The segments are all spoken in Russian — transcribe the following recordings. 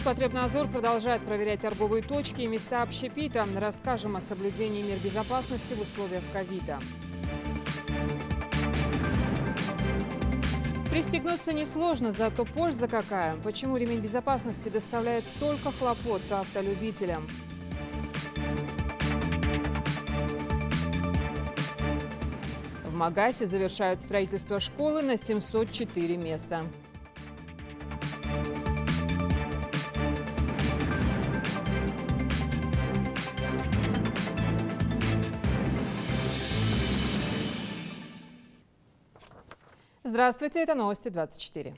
Роспотребнадзор продолжает проверять торговые точки и места общепита. Расскажем о соблюдении мер безопасности в условиях ковида. Пристегнуться несложно, зато польза какая. Почему ремень безопасности доставляет столько хлопот автолюбителям? В Магасе завершают строительство школы на 704 места. Здравствуйте, это новости 24.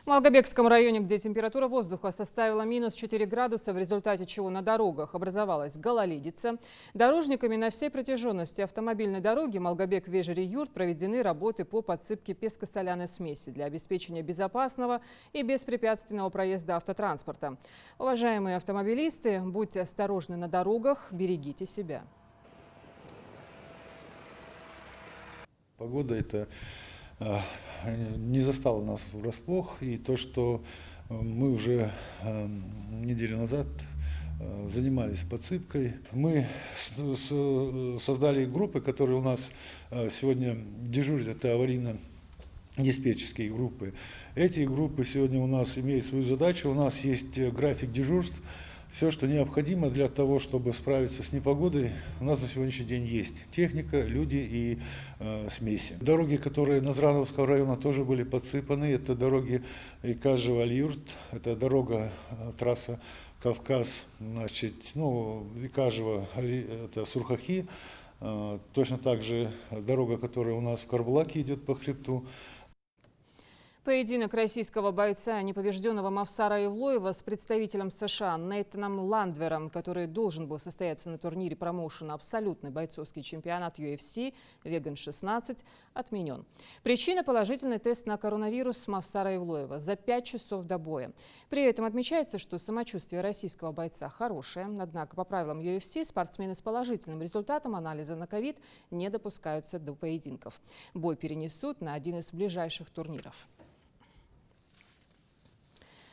В Малгобекском районе, где температура воздуха составила минус 4 градуса, в результате чего на дорогах образовалась гололедица, дорожниками на всей протяженности автомобильной дороги Малгобек-Вежери-Юрт проведены работы по подсыпке песко-соляной смеси для обеспечения безопасного и беспрепятственного проезда автотранспорта. Уважаемые автомобилисты, будьте осторожны на дорогах, берегите себя. Погода это не застало нас врасплох, и то, что мы уже неделю назад занимались подсыпкой, мы создали группы, которые у нас сегодня дежурят, это аварийно-диспетчерские группы. Эти группы сегодня у нас имеют свою задачу, у нас есть график дежурств. Все, что необходимо для того, чтобы справиться с непогодой, у нас на сегодняшний день есть. Техника, люди и смеси. Дороги, которые Назрановского района тоже были подсыпаны, это дороги Икажево-Алиюрт, это дорога, трасса Кавказ, Икажево, это Сурхахи. Точно так же дорога, которая у нас в Карбулаке идет по хребту. Поединок российского бойца, непобежденного Мавсара Евлоева, с представителем США Нейтаном Ландвером, который должен был состояться на турнире промоушена «Абсолютный бойцовский чемпионат UFC Веган 16», отменен. Причина – положительный тест на коронавирус Мавсара Евлоева за 5 часов до боя. При этом отмечается, что самочувствие российского бойца хорошее. Однако по правилам UFC спортсмены с положительным результатом анализа на ковид не допускаются до поединков. Бой перенесут на один из ближайших турниров.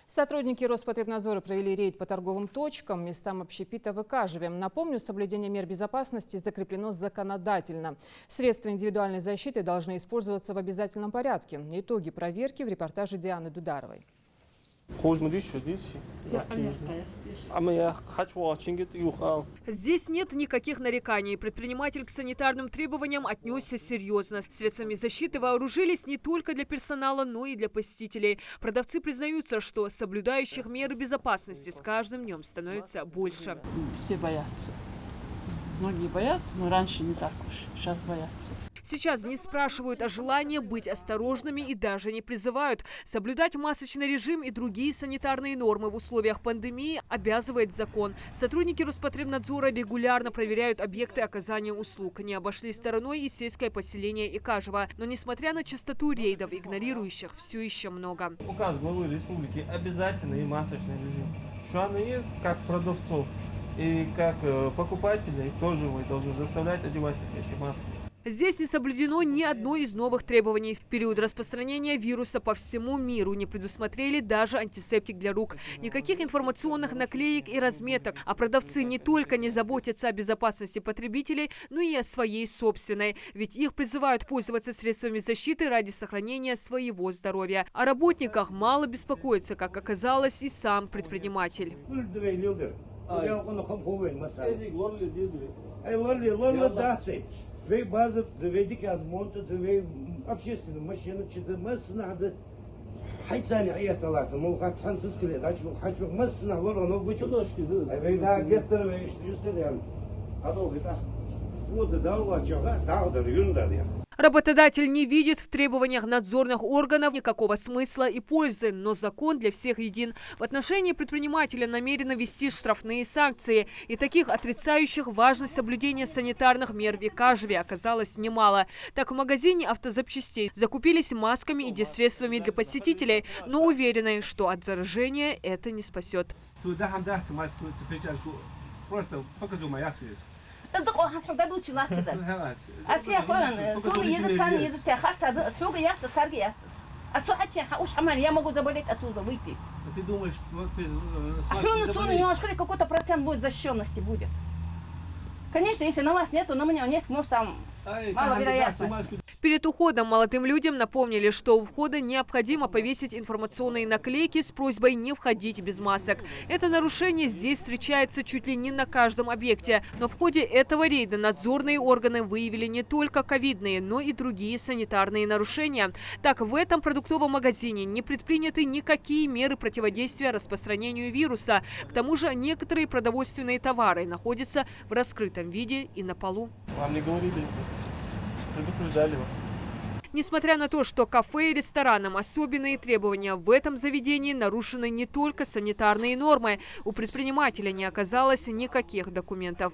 Сотрудники Роспотребнадзора провели рейд по торговым точкам, местам общепита в Икажеве. Напомню, соблюдение мер безопасности закреплено законодательно. Средства индивидуальной защиты должны использоваться в обязательном порядке. Итоги проверки в репортаже Дианы Дударовой. Здесь нет никаких нареканий. Предприниматель к санитарным требованиям отнесся серьезно. Средствами защиты вооружились не только для персонала, но и для посетителей. Продавцы признаются, что соблюдающих меры безопасности с каждым днем становится больше. Все боятся. Многие боятся, но раньше не так уж. Сейчас боятся. Сейчас не спрашивают о желании быть осторожными и даже не призывают. Соблюдать масочный режим и другие санитарные нормы в условиях пандемии обязывает закон. Сотрудники Роспотребнадзора регулярно проверяют объекты оказания услуг. Не обошли стороной и сельское поселение Икажево. Но несмотря на частоту рейдов, игнорирующих все еще много. Указ главы республики обязательный масочный режим. Шаны, как продавцов и как покупателей, тоже мы должны заставлять одевать эти маски. Здесь не соблюдено ни одно из новых требований. В период распространения вируса по всему миру не предусмотрели даже антисептик для рук. Никаких информационных наклеек и разметок. А продавцы не только не заботятся о безопасности потребителей, но и о своей собственной. Ведь их призывают пользоваться средствами защиты ради сохранения своего здоровья. О работниках мало беспокоится, как оказалось, и сам предприниматель. Две базы, две дикие адмонты, две общественные машины, четыре массы надо. Хайцани аяталаты, мол, хатсансыз келеді, хочу массы надо, оно будет. Вейда геттер вейштюстерян. Адолита. Вот да, лачага, стаудер юндар. Работодатель не видит в требованиях надзорных органов никакого смысла и пользы, но закон для всех един. В отношении предпринимателя намерены ввести штрафные санкции. И таких отрицающих важность соблюдения санитарных мер в Икажеве оказалось немало. Так, в магазине автозапчастей закупились масками и диссредствами для посетителей, но уверены, что от заражения это не спасет. А ты думаешь, А что на сон, у него хоть какой-то процент будет защищенности будет. Конечно, если на вас нету, на меня есть, может там маловероятно. Перед уходом молодым людям напомнили, что у входа необходимо повесить информационные наклейки с просьбой не входить без масок. Это нарушение здесь встречается чуть ли не на каждом объекте. Но в ходе этого рейда надзорные органы выявили не только ковидные, но и другие санитарные нарушения. Так, в этом продуктовом магазине не предприняты никакие меры противодействия распространению вируса. К тому же некоторые продовольственные товары находятся в раскрытом виде и на полу. Вам не говорили, предупреждали вас. Несмотря на то, что кафе и ресторанам особенные требования, в этом заведении нарушены не только санитарные нормы. У предпринимателя не оказалось никаких документов.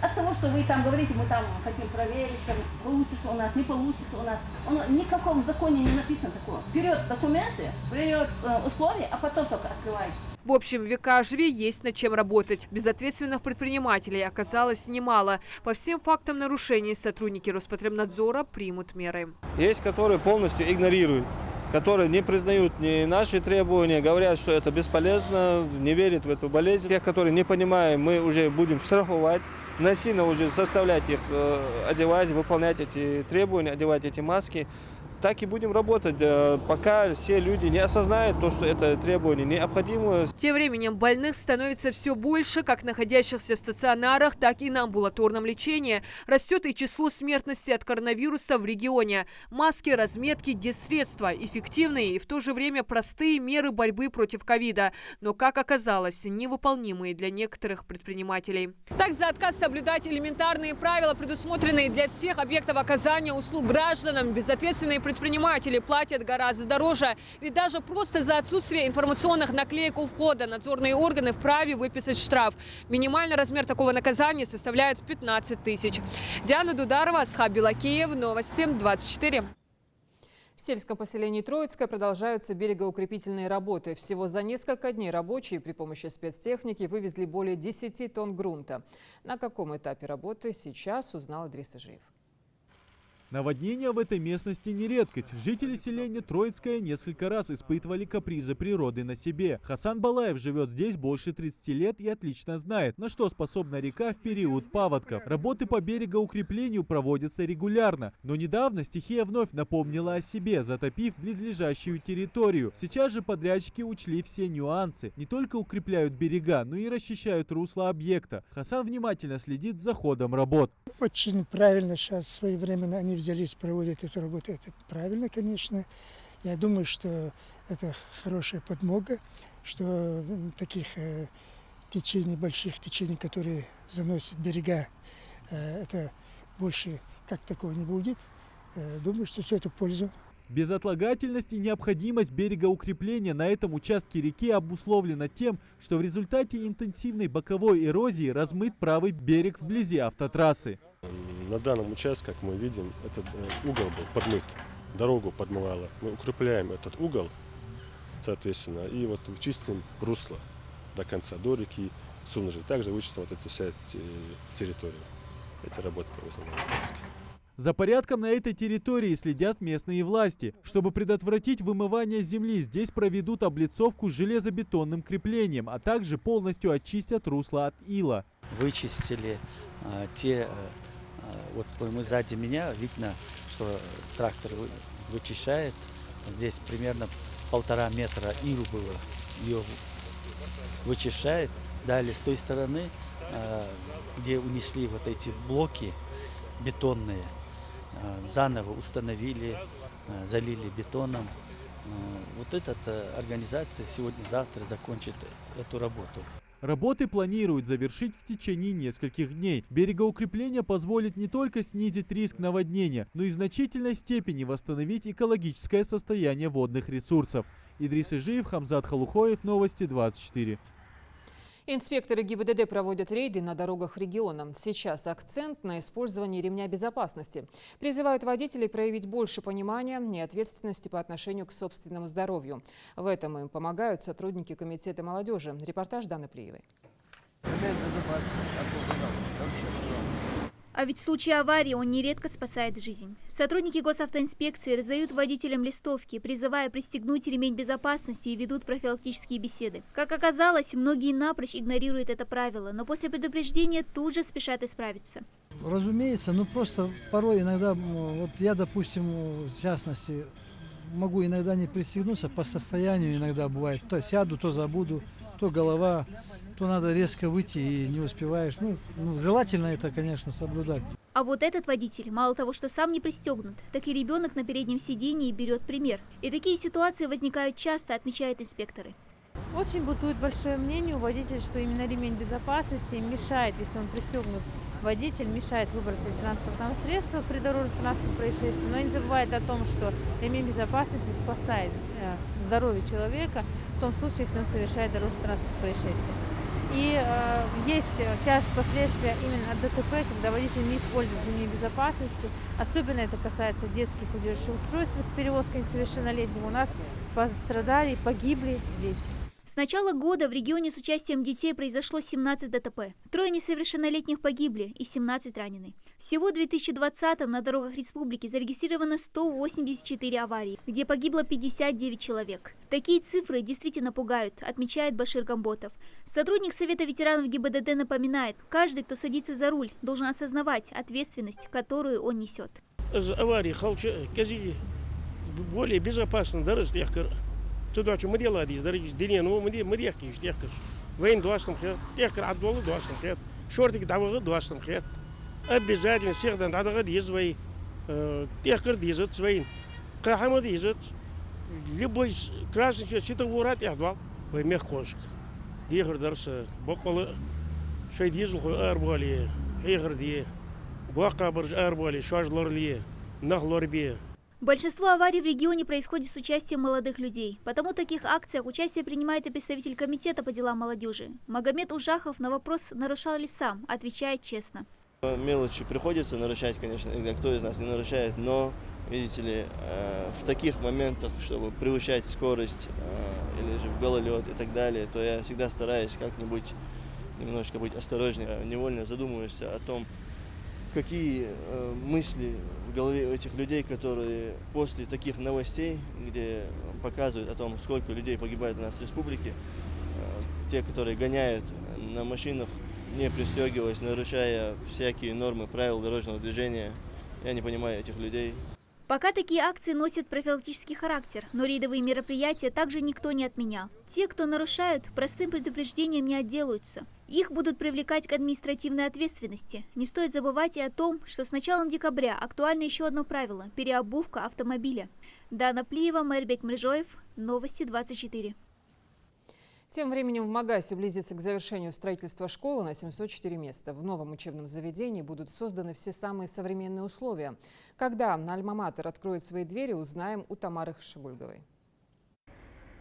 От того, что вы там говорите, мы там хотим проверить, там, получится у нас, не получится у нас. Оно ни в каком законе не написано такое. Берет документы, берет условия, а потом только открывает. В общем, века живи, есть над чем работать. Безответственных предпринимателей оказалось немало. По всем фактам нарушений сотрудники Роспотребнадзора примут меры. Есть, которые полностью игнорируют, которые не признают ни наши требования, говорят, что это бесполезно, не верят в эту болезнь. Тех, которые не понимаем, мы уже будем штрафовать, насильно уже заставлять их одевать, выполнять эти требования, одевать эти маски. Так и будем работать, пока все люди не осознают то, что это требование необходимо. Тем временем больных становится все больше, как находящихся в стационарах, так и на амбулаторном лечении. Растет и число смертности от коронавируса в регионе. Маски, разметки, диссредства – эффективные и в то же время простые меры борьбы против ковида. Но, как оказалось, невыполнимые для некоторых предпринимателей. Так, за отказ соблюдать элементарные правила, предусмотренные для всех объектов оказания услуг гражданам, безответственные предприниматели платят гораздо дороже. Ведь даже просто за отсутствие информационных наклеек у входа надзорные органы вправе выписать штраф. Минимальный размер такого наказания составляет 15 тысяч. Диана Дударова, Асхаб Белакеев, Новости 24. В сельском поселении Троицкое продолжаются берегоукрепительные работы. Всего за несколько дней рабочие при помощи спецтехники вывезли более 10 тонн грунта. На каком этапе работы сейчас узнал Идрис Ижиев. Наводнения в этой местности не редкость. Жители селения Троицкое несколько раз испытывали капризы природы на себе. Хасан Балаев живет здесь больше 30 лет и отлично знает, на что способна река в период паводков. Работы по берегоукреплению проводятся регулярно. Но недавно стихия вновь напомнила о себе, затопив близлежащую территорию. Сейчас же подрядчики учли все нюансы. Не только укрепляют берега, но и расчищают русло объекта. Хасан внимательно следит за ходом работ. Очень правильно сейчас своевременно они взялись проводить эту работу. Это правильно, конечно. Я думаю, что это хорошая подмога, что таких течений, больших течений, которые заносят берега, это больше как такого не будет. Думаю, что все это в пользу. Безотлагательность и необходимость берегоукрепления на этом участке реки обусловлена тем, что в результате интенсивной боковой эрозии размыт правый берег вблизи автотрассы. На данном участке, как мы видим, этот угол был подмыт, дорогу подмывало. Мы укрепляем этот угол, соответственно, и вот чистим русло до конца, до реки Сунжи. Также вычистим вот эти вся территория. Эти работы проводятся на участке. За порядком на этой территории следят местные власти. Чтобы предотвратить вымывание земли, здесь проведут облицовку с железобетонным креплением, а также полностью очистят русло от ила. Вычистили вот мы сзади меня, видно, что трактор вычищает. Здесь примерно 1,5 метра ил было, ее вычищает. Далее с той стороны, где унесли вот эти блоки бетонные, заново установили, залили бетоном. Вот эта организация сегодня-завтра закончит эту работу. Работы планируют завершить в течение нескольких дней. Берегоукрепление позволит не только снизить риск наводнения, но и в значительной степени восстановить экологическое состояние водных ресурсов. Идрис Ижиев, Хамзат Халухоев, Новости 24. Инспекторы ГИБДД проводят рейды на дорогах региона. Сейчас акцент на использовании ремня безопасности. Призывают водителей проявить больше понимания и ответственности по отношению к собственному здоровью. В этом им помогают сотрудники Комитета молодежи. Репортаж Даны Плиевой. А ведь в случае аварии он нередко спасает жизнь. Сотрудники госавтоинспекции раздают водителям листовки, призывая пристегнуть ремень безопасности и ведут профилактические беседы. Как оказалось, многие напрочь игнорируют это правило, но после предупреждения тут же спешат исправиться. Разумеется, просто порой иногда, вот я, допустим, в частности, могу иногда не пристегнуться по состоянию, иногда бывает. То сяду, то забуду, то голова, то надо резко выйти и не успеваешь. Желательно это, конечно, соблюдать. А вот этот водитель, мало того, что сам не пристегнут, так и ребенок на переднем сидении берет пример. И такие ситуации возникают часто, отмечают инспекторы. Очень бытует большое мнение у водителя, что именно ремень безопасности мешает, если он пристегнут. Водитель мешает выбраться из транспортного средства при дорожно-транспортном происшествии, но не забывает о том, что ремень безопасности спасает здоровье человека в том случае, если он совершает дорожно-транспортное происшествие. И есть тяжесть последствия именно от ДТП, когда водитель не использует ремень безопасности. Особенно это касается детских удерживающих устройств, это перевозка несовершеннолетних. У нас пострадали, погибли дети. С начала года в регионе с участием детей произошло 17 ДТП. 3 несовершеннолетних погибли и 17 ранены. Всего в 2020-м на дорогах республики зарегистрировано 184 аварии, где погибло 59 человек. Такие цифры действительно пугают, отмечает Башир Гамботов. Сотрудник Совета ветеранов ГИБДД напоминает, каждый, кто садится за руль, должен осознавать ответственность, которую он несет. Аварии более безопасно дорожить. Туда что мы делаем, здесь деревня, мы реки, ехать. Вейн дуашным хет, ехать отдолы дуашным хет, шортик давы дуашным хет. Обязательно всех надо действовать, ехать действовать своим. Кахама действовать, любой красный светофор отдал, вы мягкошек. Ехать дальше, бокалы, шей дизель арбали, ехать ди, бокабрж арбали, шажлорли, нахлорби. Большинство аварий в регионе происходит с участием молодых людей. Потому в таких акциях участие принимает и представитель комитета по делам молодежи. Магомед Ужахов на вопрос, нарушал ли сам, отвечает честно. Мелочи приходится нарушать, конечно, иногда кто из нас не нарушает, но, видите ли, в таких моментах, чтобы превышать скорость или же в гололед и так далее, то я всегда стараюсь как-нибудь немножко быть осторожнее. Невольно задумываешься о том, какие мысли в голове у этих людей, которые после таких новостей, где показывают о том, сколько людей погибает у нас в республике, те, которые гоняют на машинах, не пристегиваясь, нарушая всякие нормы правил дорожного движения, я не понимаю этих людей. Пока такие акции носят профилактический характер, но рейдовые мероприятия также никто не отменял. Те, кто нарушают, простым предупреждением не отделаются. Их будут привлекать к административной ответственности. Не стоит забывать и о том, что с началом декабря актуально еще одно правило – переобувка автомобиля. Дана Плиева, Мэрбек Мрежоев, Новости 24. Тем временем в Магасе близится к завершению строительства школы на 704 места. В новом учебном заведении будут созданы все самые современные условия. Когда Альма-Матер откроет свои двери, узнаем у Тамары Хашигульговой.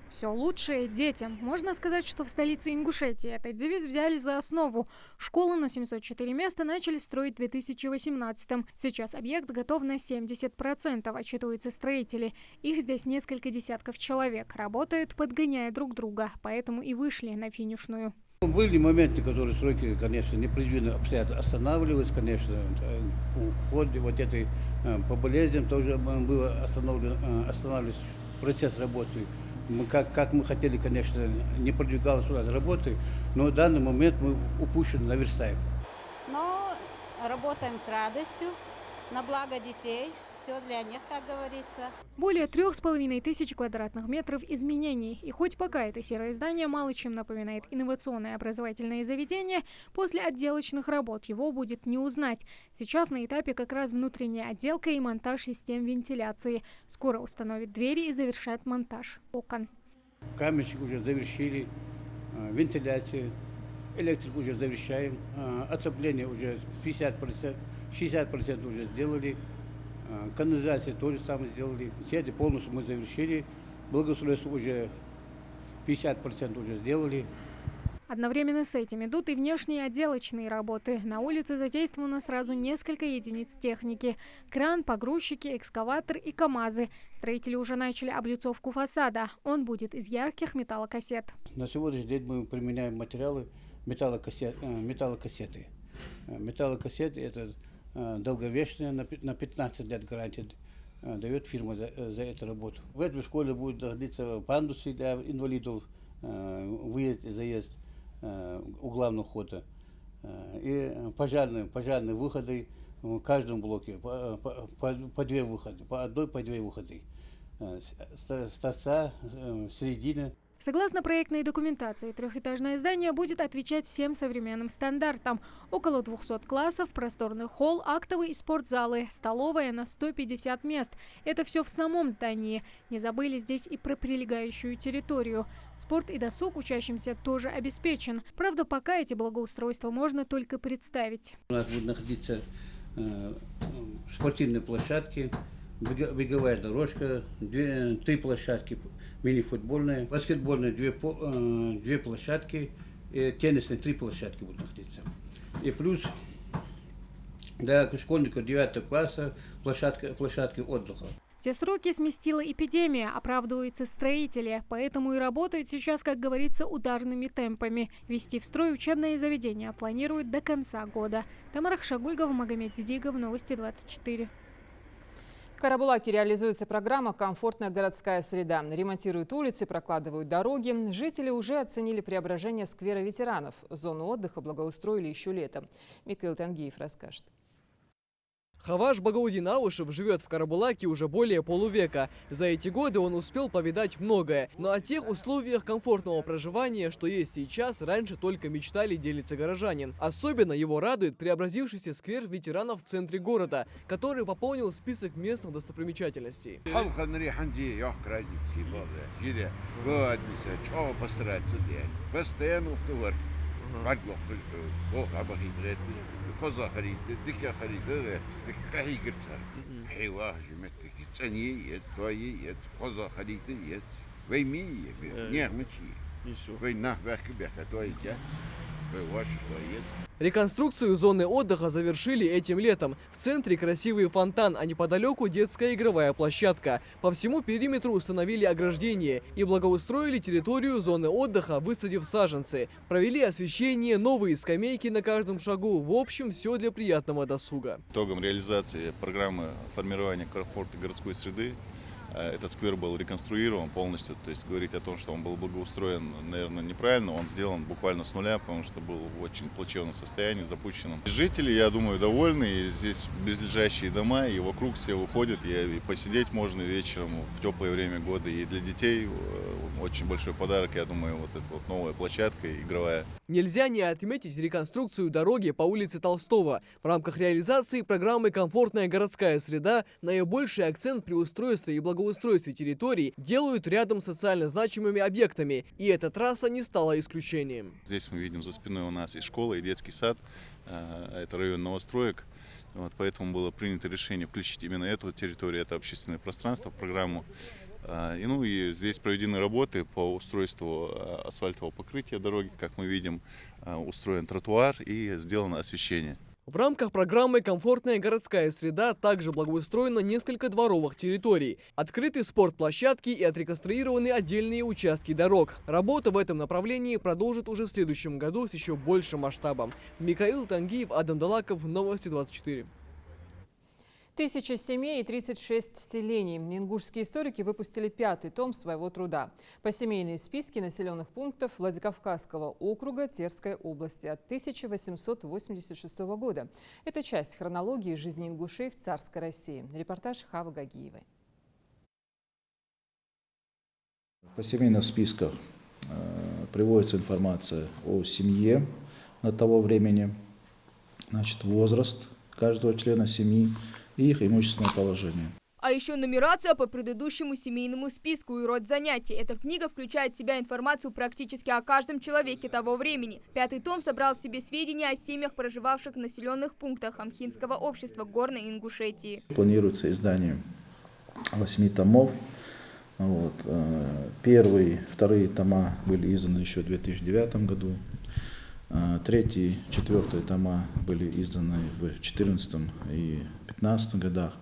Все лучшее детям. Можно сказать, что в столице Ингушетии этот девиз взяли за основу. Школу на 704 места начали строить в 2018-м. Сейчас объект готов на 70%, отчитываются строители. Их здесь несколько десятков человек. Работают, подгоняя друг друга, поэтому и вышли на финишную. Были моменты, которые сроки, конечно, непредвиденно обстоятельства останавливались, конечно. В ходе вот этой по болезням тоже было останавливались процесс работы. Мы, как мы хотели, конечно, не продвигалась у нас работы, но в данный момент мы упущены, наверстаем. Но работаем с радостью, на благо детей, все для них, как говорится. Более 3500 квадратных метров изменений. И хоть пока это серое здание мало чем напоминает инновационное образовательное заведение, после отделочных работ его будет не узнать. Сейчас на этапе как раз внутренняя отделка и монтаж систем вентиляции. Скоро установят двери и завершат монтаж окон. Каменщик уже завершили, вентиляция, электрик уже завершаем, отопление уже 50%, 60% уже сделали. Канализацию тоже самое сделали. Сети полностью мы завершили. Благоустройство уже 50% уже сделали. Одновременно с этим идут и внешние отделочные работы. На улице задействовано сразу несколько единиц техники. Кран, погрузчики, экскаватор и КАМАЗы. Строители уже начали облицовку фасада. Он будет из ярких металлокассет. На сегодняшний день мы применяем материалы металлокассеты. Металлокассеты – это долговечные, на 15 лет гарантии дает фирма за эту работу. В этой школе будут находиться пандусы для инвалидов, выезд и заезд у главного входа. И пожарные выходы в каждом блоке, по две выходы, по две выходы. С торца, середины. Согласно проектной документации, трехэтажное здание будет отвечать всем современным стандартам. Около 200 классов, просторный холл, актовый и спортзалы, столовая на 150 мест. Это все в самом здании. Не забыли здесь и про прилегающую территорию. Спорт и досуг учащимся тоже обеспечен. Правда, пока эти благоустройства можно только представить. У нас будут находиться спортивные площадки, беговая дорожка, 3 площадки, мини-футбольные, баскетбольные 2 площадки, и теннисные 3 площадки будут находиться. И плюс для школьников 9 класса площадки отдыха. Все сроки сместила эпидемия, оправдываются строители, поэтому и работают сейчас, как говорится, ударными темпами. Ввести в строй учебное заведение планируют до конца года. Тамара Хшагульгова, Магомед Дидигов, Новости 24. В Карабулаке реализуется программа «Комфортная городская среда». Ремонтируют улицы, прокладывают дороги. Жители уже оценили преображение сквера ветеранов. Зону отдыха благоустроили еще летом. Микаил Тангиев расскажет. Хаваш Багаудин Аушев живет в Карабулаке уже более полувека. За эти годы он успел повидать многое. Но о тех условиях комфортного проживания, что есть сейчас, раньше только мечтали, делится горожанин. Особенно его радует преобразившийся сквер ветеранов в центре города, который пополнил список местных достопримечательностей. Реконструкцию зоны отдыха завершили этим летом. В центре красивый фонтан, а неподалеку детская игровая площадка. По всему периметру установили ограждение и благоустроили территорию зоны отдыха, высадив саженцы. Провели освещение, новые скамейки на каждом шагу. В общем, все для приятного досуга. Итогом реализации программы формирования комфортной городской среды этот сквер был реконструирован полностью, то есть говорить о том, что он был благоустроен, наверное, неправильно. Он сделан буквально с нуля, потому что был в очень плачевном состоянии, запущенном. Жители, я думаю, довольны. И здесь близлежащие дома, и вокруг все выходят, и посидеть можно вечером в теплое время года. И для детей очень большой подарок, я думаю, вот эта вот новая площадка игровая. Нельзя не отметить реконструкцию дороги по улице Толстого. В рамках реализации программы «Комфортная городская среда» наибольший акцент при устройстве и благоустройстве территорий делают рядом с социально значимыми объектами. И эта трасса не стала исключением. Здесь мы видим за спиной у нас и школа, и детский сад. Это район новостроек. Вот, поэтому было принято решение включить именно эту территорию, это общественное пространство в программу. И здесь проведены работы по устройству асфальтового покрытия дороги. Как мы видим, устроен тротуар и сделано освещение. В рамках программы «Комфортная городская среда» также благоустроено несколько дворовых территорий. Открыты спортплощадки и отреконструированы отдельные участки дорог. Работа в этом направлении продолжит уже в следующем году с еще большим масштабом. Микаил Тангиев, Адам Далаков, Новости 24. 1000 семей и 36 селений. Ингушские историки выпустили 5-й том своего труда. Посемейные списки населенных пунктов Владикавказского округа Терской области от 1886 года. Это часть хронологии жизни ингушей в царской России. Репортаж Хавы Гагиевой. В посемейных списках приводится информация о семье на того времени, возраст каждого члена семьи и их имущественное положение. А еще нумерация по предыдущему семейному списку и род занятий. Эта книга включает в себя информацию практически о каждом человеке того времени. 5-й том собрал в себе сведения о семьях, проживавших в населенных пунктах Амхинского общества Горной Ингушетии. Планируется издание 8 томов. Первые, вторые тома были изданы еще в 2009 году. Третий, четвертый тома были изданы в 2014 и 2015 годах.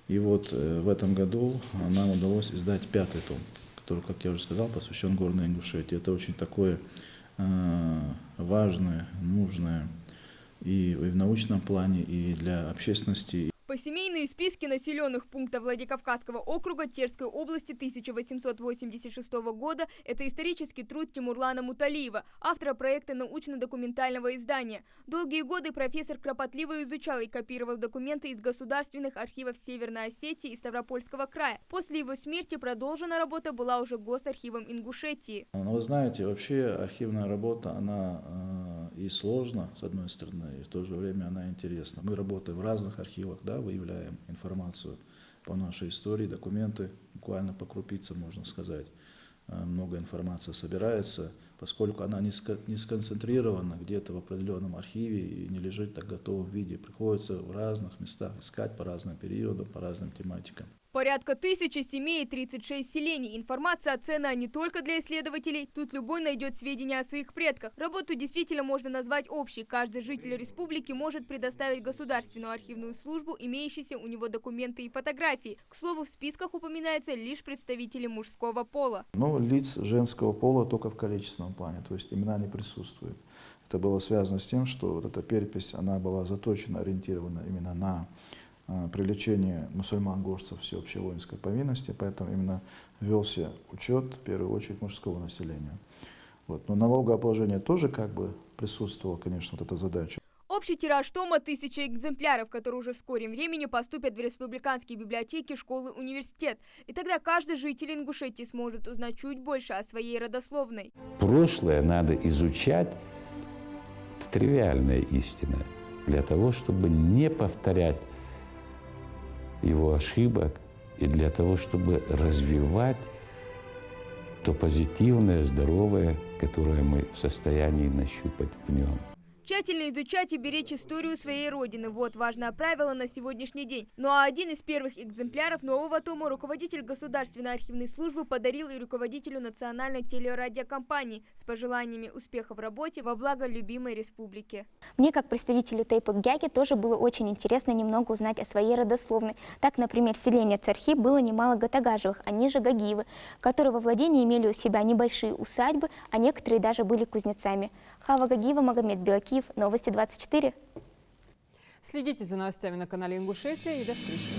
И вот в этом году нам удалось издать 5-й том, который, как я уже сказал, посвящен Горной Ингушетии. Это очень такое важное, нужное и в научном плане, и для общественности. Посемейные списки населенных пунктов Владикавказского округа Терской области 1886 года – это исторический труд Тимурлана Муталиева, автора проекта научно-документального издания. Долгие годы профессор кропотливо изучал и копировал документы из государственных архивов Северной Осетии и Ставропольского края. После его смерти продолжена работа была уже Госархивом Ингушетии. Вы знаете, вообще архивная работа, она и сложна, с одной стороны, и в то же время она интересна. Мы работаем в разных архивах, да, выявляем информацию по нашей истории, документы, буквально по крупицам, можно сказать. Много информации собирается, поскольку она не сконцентрирована где-то в определенном архиве и не лежит так в готовом виде. Приходится в разных местах искать по разным периодам, по разным тематикам. Порядка 1000 семей и 36 селений. Информация ценна не только для исследователей. Тут любой найдет сведения о своих предках. Работу действительно можно назвать общей. Каждый житель республики может предоставить государственную архивную службу имеющиеся у него документы и фотографии. К слову, в списках упоминаются лишь представители мужского пола. Но лиц женского пола только в количественном плане, то есть имена не присутствуют. Это было связано с тем, что вот эта перепись, она была заточена, ориентирована именно на привлечение мусульман-горцев всеобщей воинской повинности, поэтому именно велся учет, в первую очередь, мужского населения. Вот. Но налогообложение тоже как бы присутствовало, конечно, вот эта задача. Общий тираж тома 1000 экземпляров, которые уже в скором времени поступят в республиканские библиотеки, школы, университет. И тогда каждый житель Ингушетии сможет узнать чуть больше о своей родословной. Прошлое надо изучать, это тривиальная истина, для того, чтобы не повторять его ошибок и для того, чтобы развивать то позитивное, здоровое, которое мы в состоянии нащупать в нем. Тщательно изучать и беречь историю своей родины – вот важное правило на сегодняшний день. Ну а один из первых экземпляров нового тома руководитель Государственной архивной службы подарил и руководителю национальной телерадиокомпании с пожеланиями успеха в работе во благо любимой республики. Мне, как представителю Тайпы-Гяги, тоже было очень интересно немного узнать о своей родословной. Так, например, в селении Цархи было немало Гатагажевых, они же Гагиевы, которые во владении имели у себя небольшие усадьбы, а некоторые даже были кузнецами. Хава Гагиева, Магомед Белакиев, Новости 24. Следите за новостями на канале Ингушетия и до встречи.